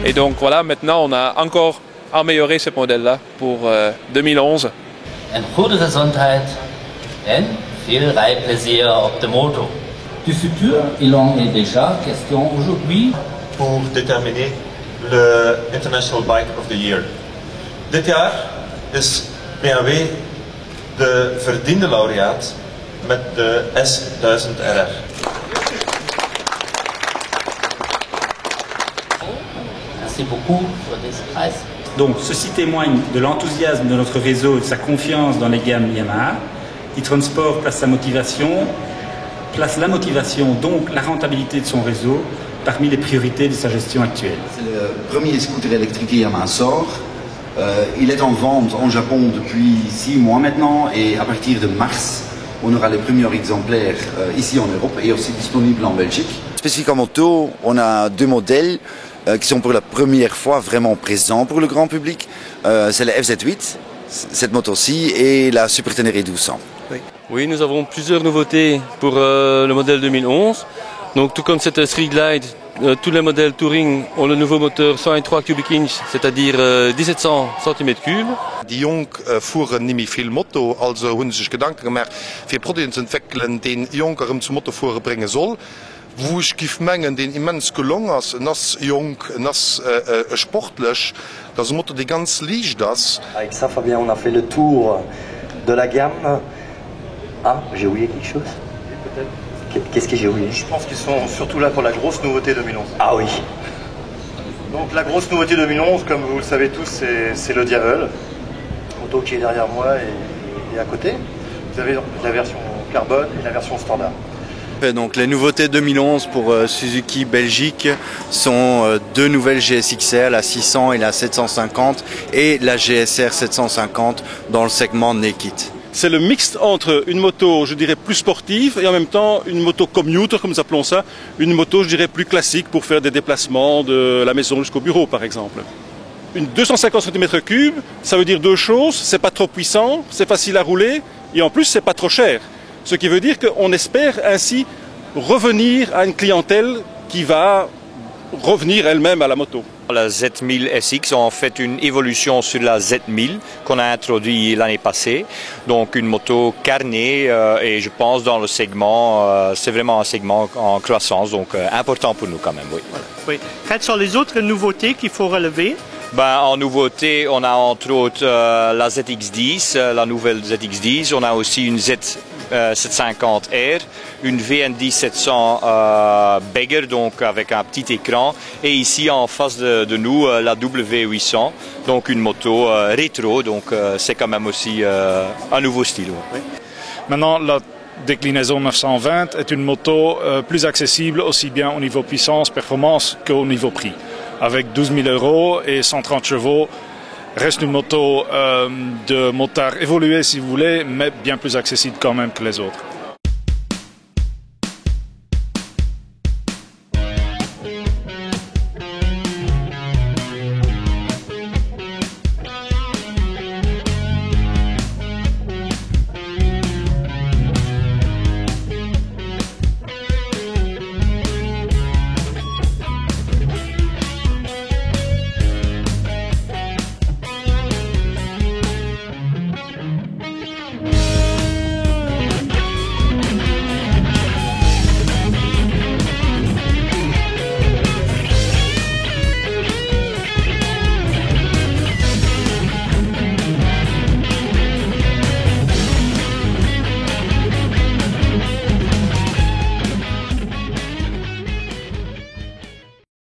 Et donc voilà, maintenant on a encore amélioré ce modèle-là pour 2011. Een goede gezondheid en veel rijplezier op de moto. Du futur, il en est déjà question aujourd'hui. Pour déterminer le International Bike of the Year. Dit jaar is BMW de verdiende laureaat met de S1000RR. Merci beaucoup pour this prize. Donc ceci témoigne de l'enthousiasme de notre réseau et de sa confiance dans les gammes Yamaha. e-Transport place la motivation, donc la rentabilité de son réseau, parmi les priorités de sa gestion actuelle. C'est le premier scooter électrique Yamaha sort. Il est en vente en Japon depuis 6 mois maintenant et à partir de mars, on aura les premiers exemplaires ici en Europe et aussi disponibles en Belgique. Spécifiquement moto, on a 2 modèles qui sont pour la première fois vraiment présents pour le grand public. C'est la FZ8, cette moto-ci, et la Super Tenere 1200. Oui, nous avons plusieurs nouveautés pour le modèle 2011. Donc tout comme cette Street Glide, tous les modèles Touring ont le nouveau moteur 103 cubic inch, c'est-à-dire 1700 cm3. Die Jung fuhren nicht mehr viel Motto, also haben sich Gedanken gemacht, für Produkte zu entwickeln, den Jungeren zum Mottofuhren bringen soll. Wo ich mengen den immens gelungen ist, das jung, das sportlich, das Motto die ganz leicht das. Avec ça, Fabien, on a fait le tour de la gamme. Ah, j'ai oublié quelque chose. Peut-être. Qu'est-ce que j'ai oublié? Je pense qu'ils sont surtout là pour la grosse nouveauté 2011. Ah oui. Donc la grosse nouveauté 2011, comme vous le savez tous, c'est le Diavel. Moto qui est derrière moi et à côté. Vous avez la version carbone et la version standard. Donc les nouveautés 2011 pour Suzuki Belgique sont 2 nouvelles GSXR, la 600 et la 750, et la GSR 750 dans le segment Naked. C'est le mixte entre une moto, je dirais, plus sportive et en même temps une moto commuter, comme nous appelons ça, une moto, je dirais, plus classique pour faire des déplacements de la maison jusqu'au bureau, par exemple. Une 250 cm3, ça veut dire 2 choses, c'est pas trop puissant, c'est facile à rouler et en plus c'est pas trop cher. Ce qui veut dire qu'on espère ainsi revenir à une clientèle qui va revenir elle-même à la moto. La Z1000 SX a en fait une évolution sur la Z1000 qu'on a introduit l'année passée. Donc une moto carnée et je pense dans le segment, c'est vraiment un segment en croissance, donc important pour nous quand même. Oui. Voilà, oui. Quelles sont les autres nouveautés qu'il faut relever? En nouveauté, on a entre autres la ZX10, la nouvelle ZX10. On a aussi une Z750R, une VN10 700 Bagger, donc avec un petit écran. Et ici en face de nous, la W800, donc une moto rétro. Donc c'est quand même aussi un nouveau style. Oui. Maintenant, la déclinaison 920 est une moto plus accessible aussi bien au niveau puissance, performance qu'au niveau prix. Avec 12 000 € et 130 chevaux, reste une moto de motard évolué si vous voulez, mais bien plus accessible quand même que les autres.